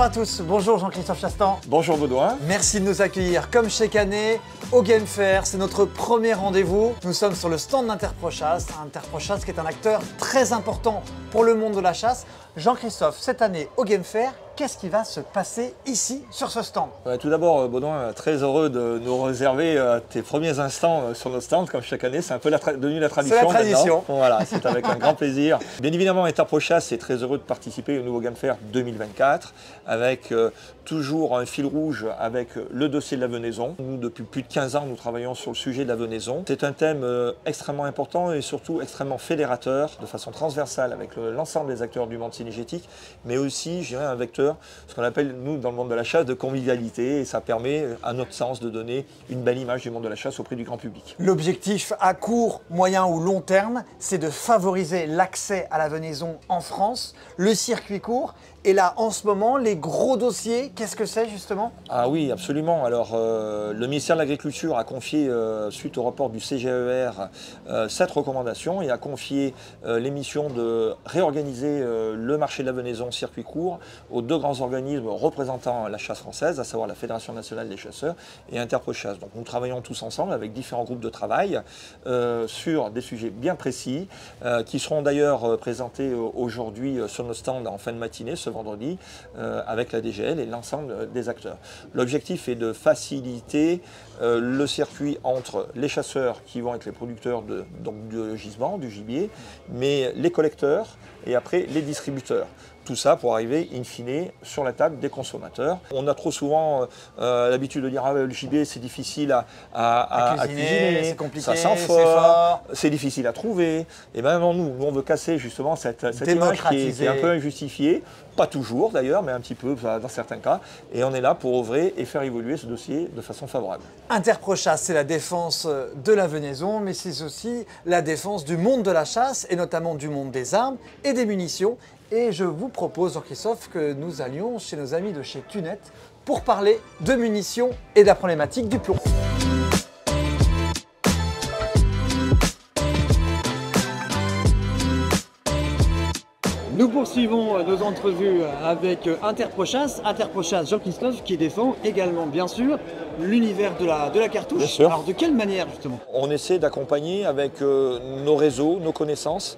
à tous, bonjour Jean-Christophe Chastan. Bonjour Baudouin. Merci de nous accueillir comme chaque année au Game Fair. C'est notre premier rendez-vous. Nous sommes sur le stand d'Interprochasse. Interprochasse qui est un acteur très important pour le monde de la chasse. Jean-Christophe, cette année au Game Fair, qu'est-ce qui va se passer ici sur ce stand? Tout d'abord, Baudouin, très heureux de nous réserver tes premiers instants sur notre stand, comme chaque année. C'est un peu devenu la tradition. C'est la tradition. Voilà, c'est avec un grand plaisir. Bien évidemment, Interprochasse est très heureux de participer au nouveau Game Fair 2024, avec toujours un fil rouge avec le dossier de la venaison. Nous, depuis plus de 15 ans, nous travaillons sur le sujet de la venaison. C'est un thème extrêmement important et surtout extrêmement fédérateur, de façon transversale avec l'ensemble des acteurs du monde cynégétique, mais aussi, je dirais, un vecteur, ce qu'on appelle, nous, dans le monde de la chasse, de convivialité, et ça permet, à notre sens, de donner une belle image du monde de la chasse auprès du grand public. L'objectif à court, moyen ou long terme, c'est de favoriser l'accès à la venaison en France, le circuit court. Et là, en ce moment, les gros dossiers, qu'est-ce que c'est justement? Ah oui, absolument. Alors, le ministère de l'Agriculture a confié, suite au rapport du CGER, 7 recommandations et a confié l'émission de réorganiser le marché de la venaison circuit court aux deux grands organismes représentant la chasse française, à savoir la Fédération nationale des chasseurs et Interprochasse. Donc nous travaillons tous ensemble avec différents groupes de travail sur des sujets bien précis qui seront d'ailleurs présentés aujourd'hui sur nos stands en fin de matinée, ce vendredi, avec la DGL et l'ensemble des acteurs. L'objectif est de faciliter le circuit entre les chasseurs qui vont être les producteurs de gisement, du gibier, mais les collecteurs et après les distributeurs. Tout ça pour arriver, in fine, sur la table des consommateurs. On a trop souvent l'habitude de dire ah, le gibier c'est difficile à cuisiner, c'est compliqué, ça sent fort, c'est difficile à trouver. Et bien nous on veut casser justement cette image qui est un peu injustifiée, pas toujours d'ailleurs, mais un petit peu dans certains cas. Et on est là pour œuvrer et faire évoluer ce dossier de façon favorable. Interprochasse, c'est la défense de la venaison, mais c'est aussi la défense du monde de la chasse, et notamment du monde des armes et des munitions. Et je vous propose, Jean-Christophe, que nous allions chez nos amis de chez Tunet pour parler de munitions et de la problématique du plomb. Nous poursuivons nos entrevues avec Interprochasse. Interprochasse, Jean-Christophe, qui défend également, bien sûr, l'univers de la cartouche. Bien sûr. Alors, de quelle manière, justement? On essaie d'accompagner avec nos réseaux, nos connaissances,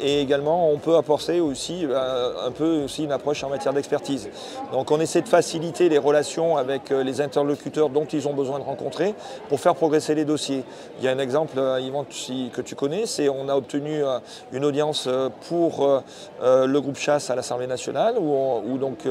et également on peut apporter aussi un peu aussi une approche en matière d'expertise. Donc on essaie de faciliter les relations avec les interlocuteurs dont ils ont besoin de rencontrer pour faire progresser les dossiers. Il y a un exemple, Yvan, que tu connais, c'est on a obtenu une audience pour le groupe chasse à l'Assemblée nationale où donc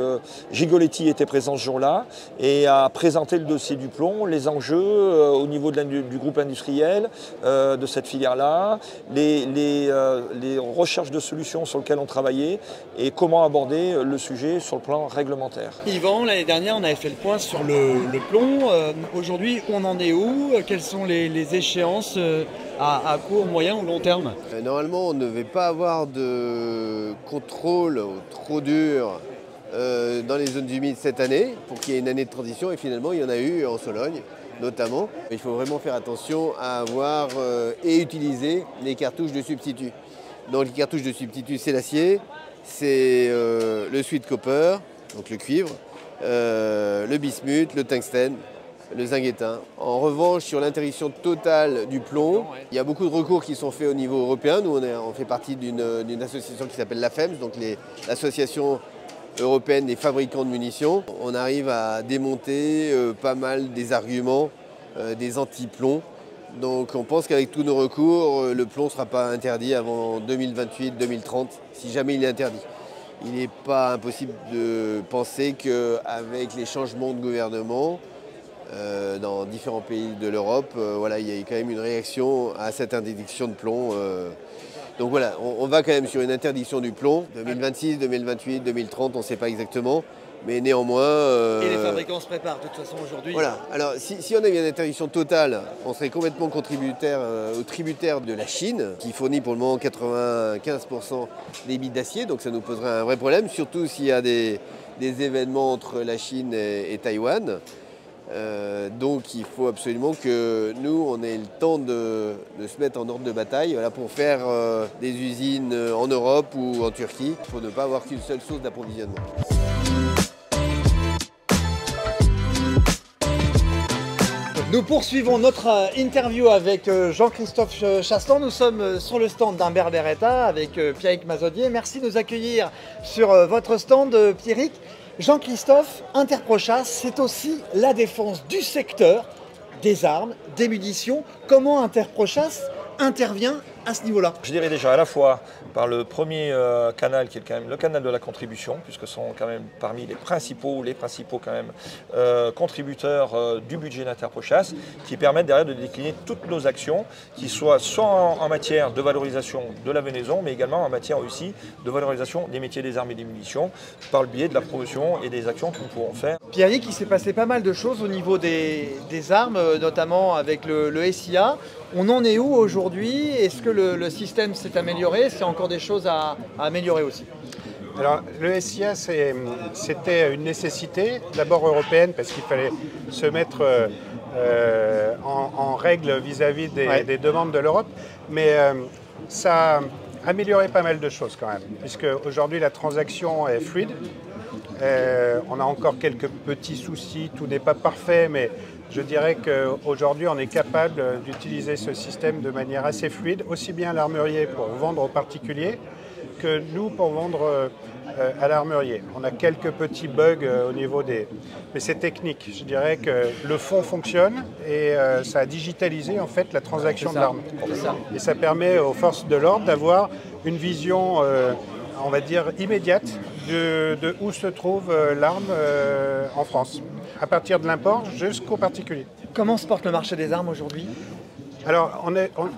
Gigoletti était présent ce jour-là et a présenté le dossier du plomb, les enjeux au niveau du groupe industriel de cette filière-là, les recherches de solutions sur lesquelles on travaillait et comment aborder le sujet sur le plan réglementaire. Yvan, l'année dernière, on avait fait le point sur le plomb. Aujourd'hui, on en est où? Quelles sont les échéances à court, moyen ou long terme? Normalement, on ne devait pas avoir de contrôle trop dur dans les zones humides cette année pour qu'il y ait une année de transition et finalement il y en a eu en Sologne notamment. Il faut vraiment faire attention à avoir et utiliser les cartouches de substitut. Donc les cartouches de substitut, c'est l'acier, c'est le sweet copper, donc le cuivre, le bismuth, le tungstène, le zinc éteint. En revanche, sur l'interdiction totale du plomb, il y a beaucoup de recours qui sont faits au niveau européen. Nous, on fait partie d'une association qui s'appelle l'AFEMS, donc l'association européenne des fabricants de munitions. On arrive à démonter pas mal des arguments des anti-plombs. Donc on pense qu'avec tous nos recours, le plomb ne sera pas interdit avant 2028-2030, si jamais il est interdit. Il n'est pas impossible de penser qu'avec les changements de gouvernement, dans différents pays de l'Europe, voilà, il y a quand même une réaction à cette interdiction de plomb. Donc voilà, on va quand même sur une interdiction du plomb, 2026, 2028, 2030, on ne sait pas exactement, mais néanmoins... Et les fabricants se préparent de toute façon aujourd'hui. Voilà, alors si on avait une interdiction totale, on serait complètement tributaire de la Chine, qui fournit pour le moment 95% des billes d'acier, donc ça nous poserait un vrai problème, surtout s'il y a des événements entre la Chine et Taïwan. Donc il faut absolument que nous, on ait le temps de se mettre en ordre de bataille voilà, pour faire des usines en Europe ou en Turquie, pour ne pas avoir qu'une seule source d'approvisionnement. Nous poursuivons notre interview avec Jean-Christophe Chastan. Nous sommes sur le stand d'Humbert Beretta avec Pierrick Mazodier. Merci de nous accueillir sur votre stand, Pierrick. Jean-Christophe, Interprochasse, c'est aussi la défense du secteur des armes, des munitions. Comment Interprochasse intervient à ce niveau-là? Je dirais déjà à la fois par le premier canal qui est quand même le canal de la contribution, puisque ce sont quand même parmi les principaux quand même contributeurs du budget d'Interprochasse, qui permettent derrière de décliner toutes nos actions, qui soient soit en matière de valorisation de la venaison, mais également en matière aussi de valorisation des métiers des armes et des munitions, par le biais de la promotion et des actions que nous pourrons faire. Pierrick, il s'est passé pas mal de choses au niveau des armes, notamment avec le SIA. On en est où aujourd'hui? Est-ce que le système s'est amélioré? Est-ce qu'il y a encore des choses à améliorer aussi? Alors, le SIA, c'était une nécessité, d'abord européenne, parce qu'il fallait se mettre en règle vis-à-vis des demandes de l'Europe, mais ça a amélioré pas mal de choses quand même, puisque aujourd'hui la transaction est fluide. On a encore quelques petits soucis, tout n'est pas parfait, mais je dirais qu'aujourd'hui on est capable d'utiliser ce système de manière assez fluide, aussi bien à l'armurier pour vendre aux particuliers que nous pour vendre à l'armurier. On a quelques petits bugs au niveau des... Mais c'est technique. Je dirais que le fond fonctionne et ça a digitalisé en fait la transaction de l'arme. Et ça permet aux forces de l'ordre d'avoir une vision, on va dire, immédiate de où se trouve l'arme en France, à partir de l'import jusqu'au particulier. Comment se porte le marché des armes aujourd'hui? Alors,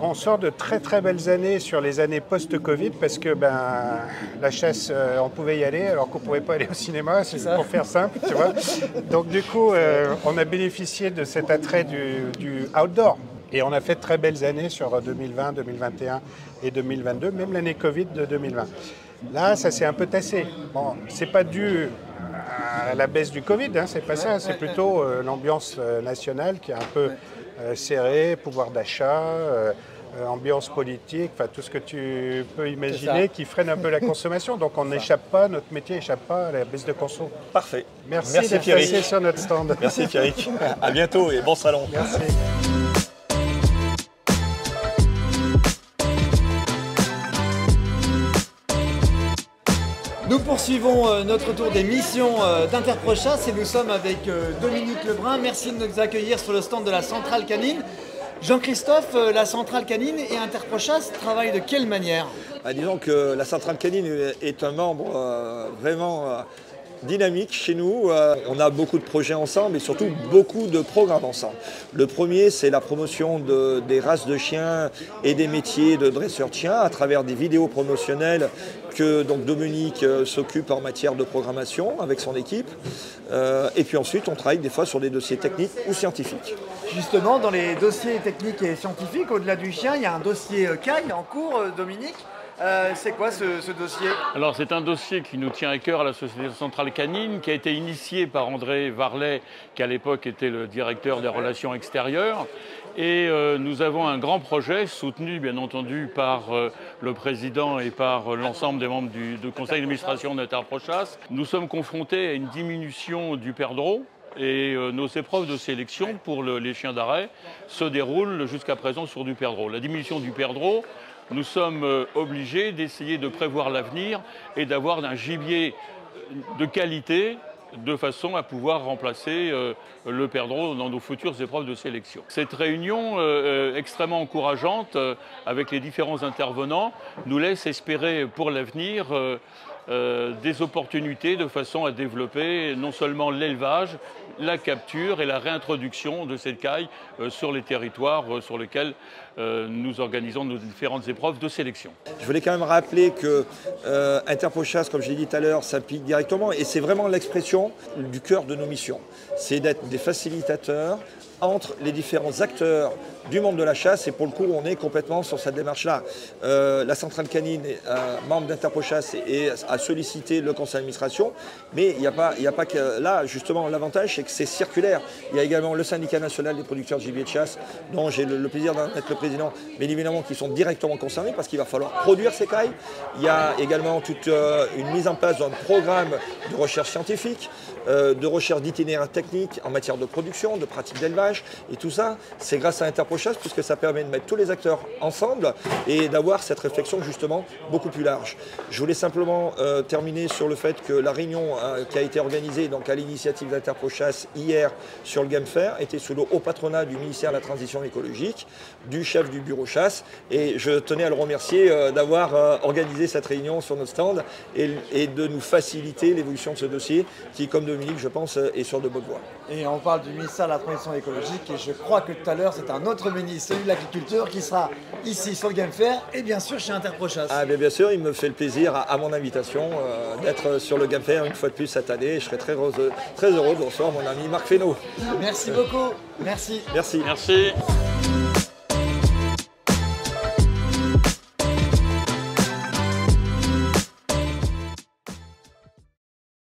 on sort de très très belles années sur les années post-Covid parce que la chasse, on pouvait y aller alors qu'on ne pouvait pas aller au cinéma, c'est pour faire simple, tu vois. Donc du coup, on a bénéficié de cet attrait du outdoor. Et on a fait de très belles années sur 2020, 2021 et 2022, même l'année Covid de 2020. Là, ça s'est un peu tassé. Bon, c'est pas dû à la baisse du Covid, hein, c'est pas ça, c'est plutôt l'ambiance nationale qui est un peu serrée, pouvoir d'achat, ambiance politique, enfin tout ce que tu peux imaginer qui freine un peu la consommation. Donc on n'échappe pas, notre métier n'échappe pas à la baisse de conso. Parfait. Merci d'être passé sur notre stand. Merci Pierrick. À bientôt et bon salon. Merci. Nous poursuivons notre tour des missions d'Interprochasse et nous sommes avec Dominique Lebrun. Merci de nous accueillir sur le stand de la Centrale Canine. Jean-Christophe, la Centrale Canine et Interprochasse travaillent de quelle manière? Disons que la Centrale Canine est un membre vraiment dynamique chez nous. On a beaucoup de projets ensemble et surtout beaucoup de programmes ensemble. Le premier, c'est la promotion des races de chiens et des métiers de dresseur de chiens à travers des vidéos promotionnelles que donc Dominique s'occupe en matière de programmation avec son équipe. Et puis ensuite, on travaille des fois sur des dossiers techniques ou scientifiques. Justement, dans les dossiers techniques et scientifiques, au-delà du chien, il y a un dossier CAI en cours, Dominique. C'est quoi ce dossier? Alors c'est un dossier qui nous tient à cœur à la Société Centrale Canine, qui a été initié par André Varlet, qui à l'époque était le directeur des relations extérieures. Et nous avons un grand projet soutenu bien entendu par le président et par l'ensemble des membres du conseil d'administration d'Interprochasse. Nous sommes confrontés à une diminution du perdreau. Et nos épreuves de sélection pour les chiens d'arrêt se déroulent jusqu'à présent sur du perdreau. La diminution du perdreau, nous sommes obligés d'essayer de prévoir l'avenir et d'avoir un gibier de qualité de façon à pouvoir remplacer le perdreau dans nos futures épreuves de sélection. Cette réunion extrêmement encourageante avec les différents intervenants nous laisse espérer pour l'avenir des opportunités de façon à développer non seulement l'élevage, la capture et la réintroduction de cette caille sur les territoires sur lesquels nous organisons nos différentes épreuves de sélection. Je voulais quand même rappeler que Interprochasse, comme je l'ai dit tout à l'heure, s'applique directement et c'est vraiment l'expression du cœur de nos missions. C'est d'être des facilitateurs entre les différents acteurs du monde de la chasse et pour le coup on est complètement sur cette démarche-là. La Centrale Canine, membre d'Interprochasse, a à solliciter le conseil d'administration. Mais il n'y a pas que là, justement, l'avantage, c'est que c'est circulaire. Il y a également le syndicat national des producteurs de gibier de chasse, dont j'ai le plaisir d'en être le président, mais évidemment qui sont directement concernés parce qu'il va falloir produire ces cailles. Il y a également toute une mise en place d'un programme de recherche scientifique, de recherche d'itinéraires techniques en matière de production, de pratiques d'élevage. Et tout ça, c'est grâce à Interprochasse, puisque ça permet de mettre tous les acteurs ensemble et d'avoir cette réflexion justement beaucoup plus large. Je voulais simplement terminer sur le fait que la réunion qui a été organisée donc à l'initiative d'Interprochasse hier sur le Game Fair était sous le haut patronat du ministère de la Transition écologique, du chef du bureau chasse, et je tenais à le remercier d'avoir organisé cette réunion sur notre stand et de nous faciliter l'évolution de ce dossier qui, comme Dominique, je pense, est sur de bonnes voies. Et on parle du ministère de la Transition écologique et je crois que tout à l'heure c'est un autre ministre, celui de l'Agriculture, qui sera ici sur le Game Fair et bien sûr chez Interprochasse. Ah, bien sûr, il me fait le plaisir à mon invitation d'être sur le Game Fair une fois de plus cette année. Je serai très heureux de recevoir mon ami Marc Fesneau. Merci beaucoup. Merci. Merci. Merci.